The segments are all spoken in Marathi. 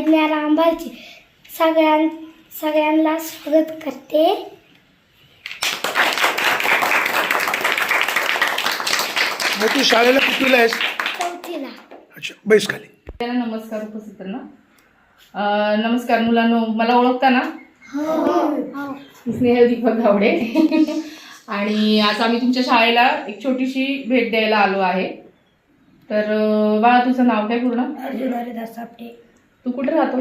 प्रज्ञा रामबाची सगळ्यांना स्वागत करते. मग तू शाळेला कितवीला आहेस? 4थीला. अच्छा, बैस खाली. नमस्कार उपस्थितांना. नमस्कार मुलांनो, मला ओळखता ना? हो. स्नेहल दीपक गावडे. आणि आज आम्ही तुमच्या शाळेला एक छोटीशी भेट द्यायला आलो आहे. तर बाळा, तुझं नाव काय पूर्ण? अर्जुन हरिदास सापटे. तू कुठे राहतो?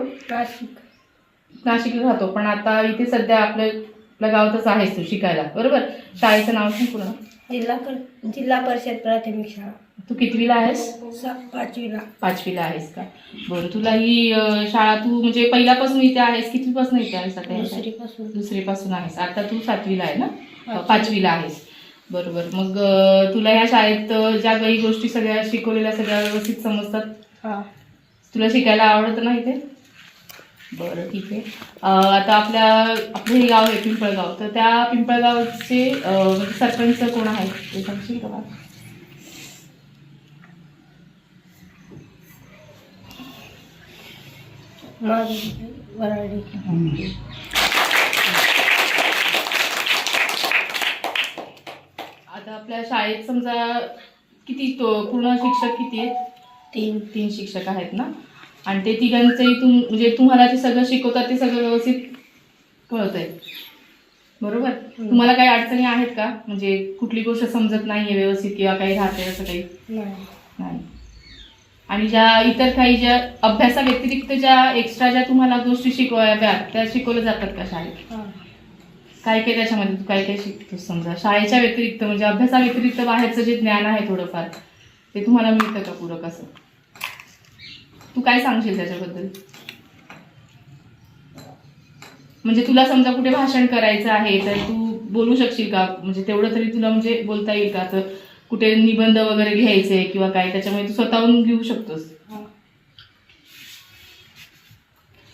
नाशिकला राहतो, पण आता इथे सध्या आपल्या गावातच आहेस तू शिकायला, बरोबर? शाळेचं नाव सांग पूर्ण. जिल्हा परिषद प्राथमिक शाळा. तू कितवीला आहेस? 5वीला आहेस का? बरं, तुला ही शाळा तू म्हणजे पहिल्यापासून इथे आहेस? कितवीपासून इथे आहेस आता? दुसरीपासून आहेस. आता तू 7वीला आहे ना? 5वीला आहेस, बरोबर. मग तुला या शाळेत ज्या काही गोष्टी सगळ्या शिकवलेल्या सगळ्या व्यवस्थित समजतात? तुला शिकायला आवडतं ना इथे? बरं, ठीक आहे. आता आपलं हे गाव आहे पिंपळगाव, तर त्या पिंपळगावचे म्हणजे सरपंच कोण आहेत ते सांगशील का मला? आता आपल्या शाळेत समजा किती पूर्ण शिक्षक किती आहेत? तीन शिक्षक आहेत ना? आणि ते तिघांचंही म्हणजे तुम्हाला ते सगळं शिकवतात, ते सगळं व्यवस्थित कळतंय, बरोबर? तुम्हाला काही अडचणी आहेत का? म्हणजे कुठली गोष्ट समजत नाहीये व्यवस्थित किंवा काही राहते असं काही? नाही. आणि ज्या अभ्यासाव्यतिरिक्त ज्या एक्स्ट्रा ज्या तुम्हाला गोष्टी शिकवाव्या त्या शिकवल्या जातात का शाळेत? काय काय त्याच्यामध्ये तू काय काय शिकतोस? समजा शाळेच्या व्यतिरिक्त म्हणजे अभ्यासाव्यतिरिक्त बाहेरचं जे ज्ञान आहे थोडंफार, ते तुम्हाला मिळतं का पूरक असं? तू काय सांगशील त्याच्याबद्दल? म्हणजे तुला समजा कुठे भाषण करायचं आहे तर तू बोलू शकशील का? म्हणजे तेवढं तरी तुला म्हणजे बोलता येईल का? तर कुठे निबंध वगैरे घ्यायचे किंवा काय, त्याच्यामुळे तू स्वतःहून घेऊ शकतोस.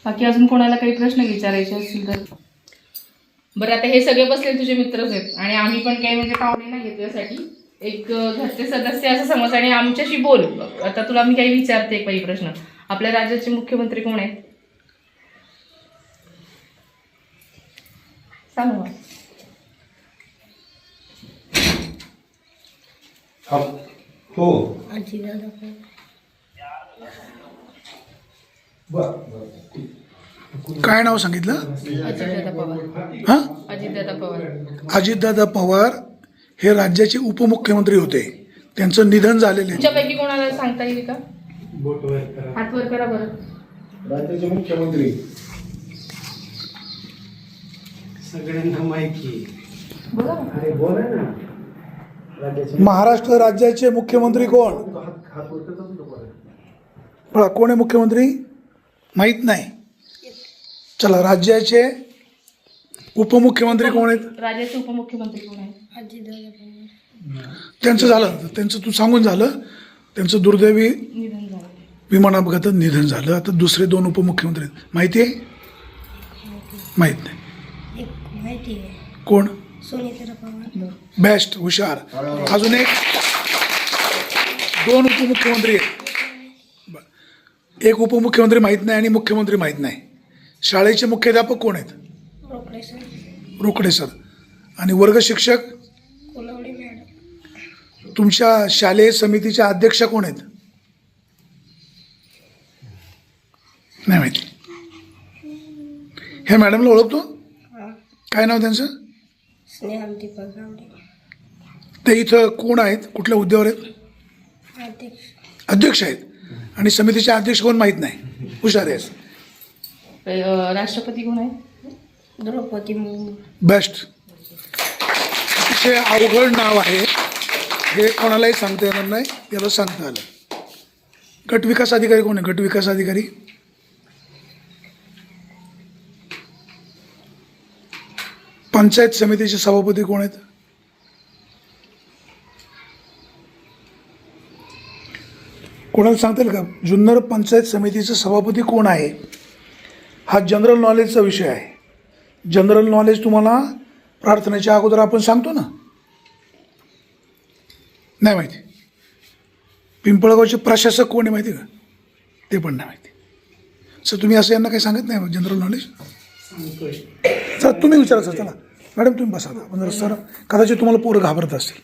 बाकी अजून कोणाला काही प्रश्न विचारायचे असतील तर? बरं, आता हे सगळे बसले तुझे मित्रच आहेत आणि आम्ही पण काही म्हणजे पाहुणे नाही घेतो यासाठी, एक घरचे सदस्य असं समज आणि आमच्याशी बोल. आता तुला मी काही विचारते काही प्रश्न. आपल्या राज्याचे मुख्यमंत्री कोण आहेत? सांग मग. हो. काय नाव सांगितलं? अजितदादा पवार. हा, अजितदादा पवार. अजितदादा पवार हे राज्याचे उपमुख्यमंत्री होते. त्यांचं निधन झालेलं आहे. तुमच्यापैकी कोणाला सांगता येईल का? हात वर करा बरं. राज्याचे मुख्यमंत्री सगळ्यांना माहिती. बोला. अरे बोला ना. राज्याचे महाराष्ट्र राज्याचे मुख्यमंत्री कोण? हात वर करतात ना बरं. बघा, कोण आहे मुख्यमंत्री? माहीत नाही. चला, राज्याचे उपमुख्यमंत्री कोण आहेत? राज्याचे उपमुख्यमंत्री कोण आहेत? त्यांचं झालं, त्यांचं तू सांगून झालं. त्यांचं दुर्दैवी निधन झालं. विमान अपघातात निधन झालं. आता दुसरे 2 उपमुख्यमंत्री आहेत. माहिती आहे? माहीत नाही. माहिती आहे. कोण? सुनीता पवार. बेस्ट, हुशार. अजून एक 2 उपमुख्यमंत्री आहेत. एक उपमुख्यमंत्री माहीत नाही आणि मुख्यमंत्री माहीत नाही. शाळेचे मुख्याध्यापक कोण आहेत? रोकडे सर. आणि वर्ग शिक्षक? तुमच्या शालेय समितीच्या अध्यक्षा कोण आहेत? नाही माहिती. ह्या मॅडमला ओळखतो? काय नाव त्यांचं? स्नेहल दीपक गावडे. ते इथं कोण आहेत? कुठल्या हुद्द्यावर आहेत? अध्यक्ष आहेत. आणि समितीचे अध्यक्ष कोण माहीत नाही. हुशार आहेस. राष्ट्रपती कोण आहे? द्रौपदी मुर्मू. बेस्ट. अतिशय अवघड नाव आहे हे, कोणालाही सांगता येणार नाही. याला सांगता आलं. गट विकास अधिकारी कोण आहे? गट विकास अधिकारी? पंचायत समितीचे सभापती कोण आहेत? कोणाला सांगता येईल का? जुन्नर पंचायत समितीचं सभापती कोण आहे? हा जनरल नॉलेजचा विषय आहे. जनरल नॉलेज तुम्हाला प्रार्थनेच्या अगोदर आपण सांगतो ना. नाही माहिती. पिंपळगावचे प्रशासक कोण आहे माहिती का? ते पण नाही माहिती. सर तुम्ही असं यांना काही सांगत नाही जनरल नॉलेज? सांगतोय. सर तुम्ही विचारा सर, चला मॅडम तुम्ही बसा आता. पण सर कदाचित तुम्हाला पोरं घाबरत असतील.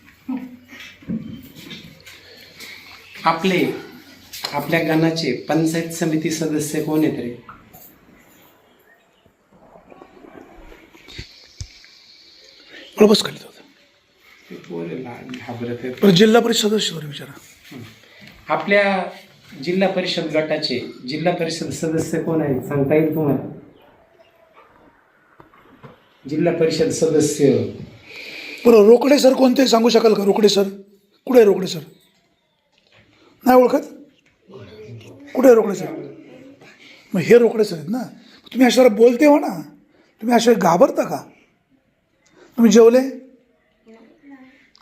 आपल्या गणाचे पंचायत समिती सदस्य कोण आहेत रे? बरं बस खाली जाऊ. ते पोरं घाबरत आहेत. बरं जिल्हा परिषद सदस्य बरं विचारा. आपल्या जिल्हा परिषद गटाचे जिल्हा परिषद सदस्य कोण आहेत सांगता येईल तुम्हाला? जिल्हा परिषद सदस्य बरं रोकडे सर कोणते सांगू शकाल का? रोकडे सर कुठे आहे? रोकडे सर नाही ओळखत? कुठे आहे रोकडे सर? मग हे रोकडे सर आहेत ना. तुम्ही अशा बोलते हो ना, तुम्ही अशा घाबरता का? तुम्ही जेवले नाही?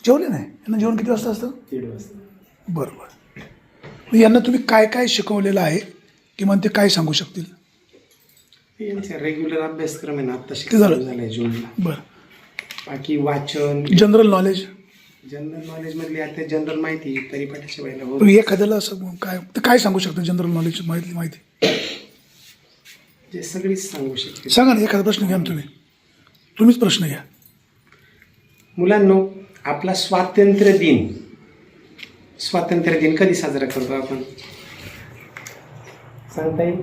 यांना जेवण किती वाजता असतं? 1:30 वाजता. बरं बरं. मग यांना तुम्ही काय काय शिकवलेलं आहे किमान ते काय सांगू शकतील? यांचा रेग्युलर अभ्यासक्रम आहे ना, आता ते झालं. शिकवलं झालंय जूनला. बरं. बाकी वाचन, जनरल नॉलेज जनरल मधली आता जनरल माहिती परिपाठाच्या वेळेला होत. तुम्ही एखाद्याला असं काय सांगू शकता जनरल नॉलेज माहिती जे सगळीच सांगू शकते. सांगा ना. एखादा प्रश्न घ्या ना तुम्हीच प्रश्न घ्या. मुलांनो, आपला स्वातंत्र्य दिन कधी साजरा करतो आपण सांगता येईल?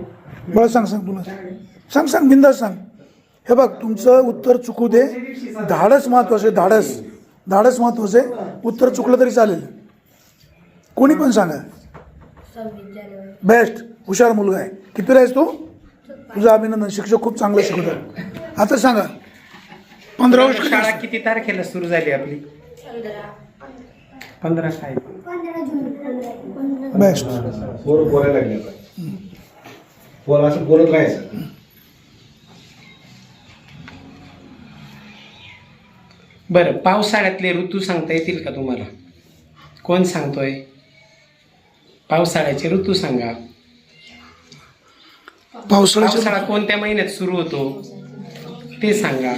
मला सांग बोला. सांग बिंदास सांग. हे बघ तुमचं उत्तर चुकू दे. धाडस महत्वाचं आहे. धाडस महत्वाचं आहे. उत्तर चुकलं तरी चालेल. कोणी पण सांगा. 26 जानेवारी. बेस्ट. हुशार मुलगा आहे. कितीला आहेस तू? तुझं अभिनंदन. शिक्षक खूप चांगलं शिकवतात. आता सांगा 15 ऑगस्ट शाळा किती तारखेला सुरू झाली आपली? 15 काय? बेस्ट. पोरं बोलायला लागले आता. पोरं असं बोलत राहायचं. बरं, पावसाळ्यातले ऋतू सांगता येतील का तुम्हाला? कोण सांगतोय? पावसाळ्याचे ऋतू सांगा. पावसाळा कोणत्या महिन्यात सुरू होतो ते सांगा.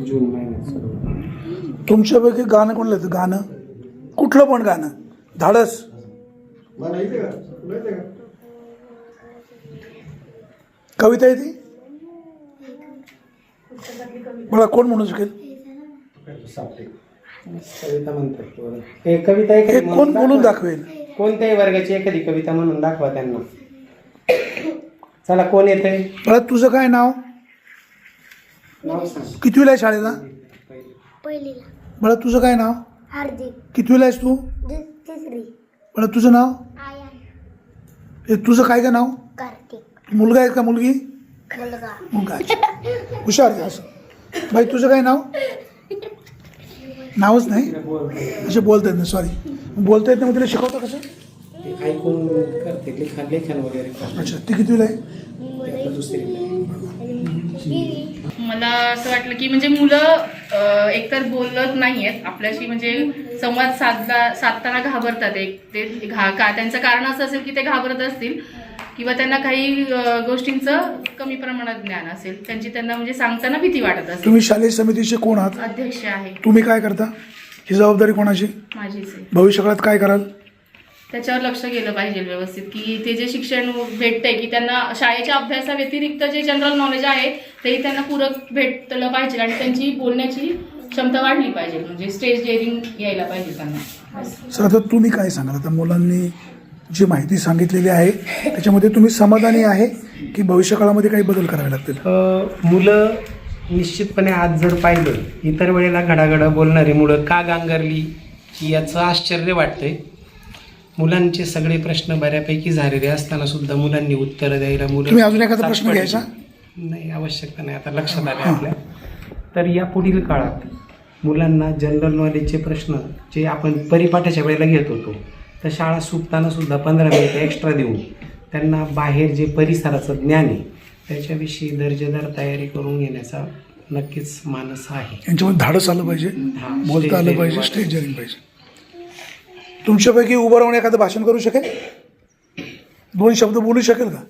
जून महिन्यात सुरू होतो. तुमच्यापैकी गाणं कोणलं येतं? गाणं कुठलं पण गाणं. धाडस. मला येते का? तुला येते का? कविता येते? मला कोण म्हणू शकेल? सापटे. कविता म्हणतात पोरं. हे कविता हे एखादी कोण बोलून दाखवेल? कोणत्याही वर्गाची एखादी कविता म्हणून दाखवा त्यांना. चला, कोण येतंय? मला तुझं काय नाव? नाव सांग. कितवीला आहे शाळेला? पहिलीला. मला तुझं काय नाव? हार्दिक. कितवीला आहेस तू? तिसरी. मला तुझं नाव? आयान. हे तुझं काय का नाव? कार्तिक. मुलगा आहे का मुलगी? मुलगा. अच्छा. हुशार आहे असं. बाई तुझं काय नाव? नावच नाही. असे बोलता येत नाही. सॉरी. बोलता येत नाही. मग तिला शिकवता कसं? ते ऐकून करते लेखन वगैरे करते. अच्छा. ती कितवीला आहे? ते आता दुसरीला आहे. मला असं वाटलं की म्हणजे मुलं एकतर बोलत नाही आहेत आपल्याशी, म्हणजे संवाद साधताना घाबरतात. त्यांचं कारण असं असेल की ते घाबरत असतील किंवा त्यांना काही गोष्टींचं कमी प्रमाणात ज्ञान असेल. त्यांना म्हणजे सांगताना भीती वाटत असेल. तुम्ही शालेय समितीचे कोण आहात? अध्यक्ष आहे. तुम्ही काय करता? ही जबाबदारी कोणाची? माझीच आहे. भविष्यकाळात काय कराल? त्याच्यावर लक्ष गेलं पाहिजे व्यवस्थित, की ते जे शिक्षण भेटतंय की त्यांना शाळेच्या अभ्यासाव्यतिरिक्त जे जनरल नॉलेज आहे तेही त्यांना पूरक भेटलं पाहिजे आणि त्यांची बोलण्याची क्षमता वाढली पाहिजे, म्हणजे स्टेज डेअरिंग यायला पाहिजे त्यांना. सर आता तुम्ही काय सांगाल? आता मुलांनी जी माहिती सांगितलेली आहे त्याच्यामध्ये तुम्ही समाधानी आहे की भविष्यकाळामध्ये काही बदल करावे लागतील? मुलं निश्चितपणे आज जर पाहिलं इतर वेळेला घडाघडा बोलणारी मुलं का गांगरली याचं आश्चर्य वाटतंय. मुलांचे सगळे प्रश्न बऱ्यापैकी झालेले असताना सुद्धा मुलांनी उत्तरं द्यायला तुम्ही अजून एखादा प्रश्न घ्यायचा? नाही, आवश्यकता नाही. आता लक्षात आले आपल्या. तर या पुढील काळात मुलांना जनरल नॉलेजचे प्रश्न जे आपण परिपाठाच्या वेळेला घेत होतो तर शाळा सुटताना सुद्धा 15 मिनिटं एक्स्ट्रा देऊन त्यांना बाहेर जे परिसराचं ज्ञान आहे त्याच्याविषयी दर्जेदार तयारी करून घेण्याचा नक्कीच मानस आहे. यांच्यामध्ये धाडस आलं पाहिजे, हां, बोलता आलं पाहिजे, स्टेज डेअरिंग पाहिजे. तुमच्यापैकी उभं राहून एखादं भाषण करू शकेल? 2 शब्द बोलू शकेल का?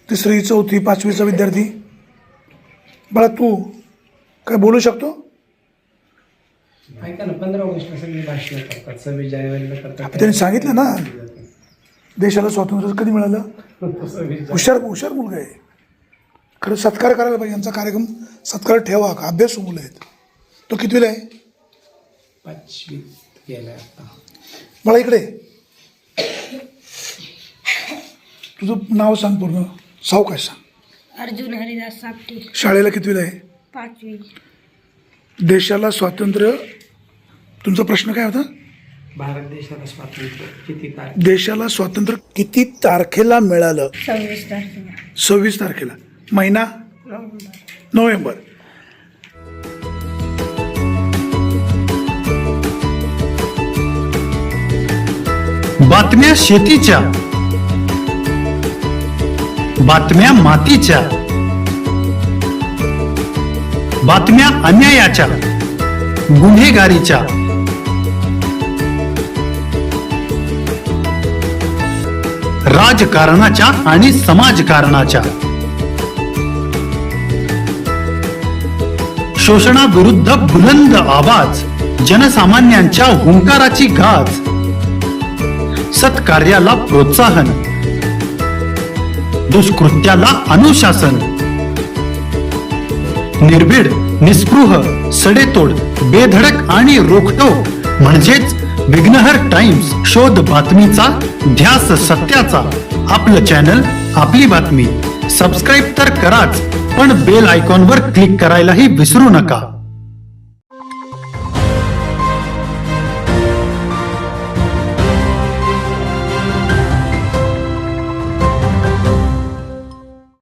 3री 4थी 5वीचा विद्यार्थी. बघा तू काय बोलू शकतो? ऐका ना, 15 ऑगस्टला सगळी भाषणं करतात, 26 जानेवारीला करतात. त्यांनी सांगितलं ना. देशाला स्वातंत्र्य कधी मिळालं? हुशार हुशार मुलगा आहे. खरं सत्कार करायला पाहिजे. यांचा कार्यक्रम सत्कार ठेवा. अभ्यासू मुलं आहेत. तो कितवीला आहे? 5वीत गेलाय आता. मला इकडे तुझं नाव सांग पूर्ण. सावकाश सांग. अर्जुन हरिदास सापटे. शाळेला कितवीला आहे? 5वी. देशाला स्वातंत्र्य, तुमचा प्रश्न काय होता? भारत देशाला स्वातंत्र्य किती काय? देशाला स्वातंत्र्य किती तारखेला मिळालं? 26 तारखेला. 26 तारखेला. महिना? नोव्हेंबर. बातम्या शेतीच्या, बातम्या मातीच्या, बातम्या अन्यायाच्या, गुन्हेगारीच्या, राजकारणाच्या आणि समाजकारणाच्या, शोषणाविरुद्ध बुलंद आवाज, जनसामान्यांच्या हुंकाराची गाज, सत्कार्याला प्रोत्साहन, दुष्कृत्याला अनुशासन, निर्भीड, निस्पृह, सडेतोड, बेधडक आणि रोखटोक म्हणजेच विघ्नहर टाइम्स. शोध बातमीचा, ध्यास सत्याचा. आपलं चॅनल, आपली बातमी. सबस्क्राईब तर कराच, पण बेल आयकॉनवर क्लिक करायलाही विसरू नका.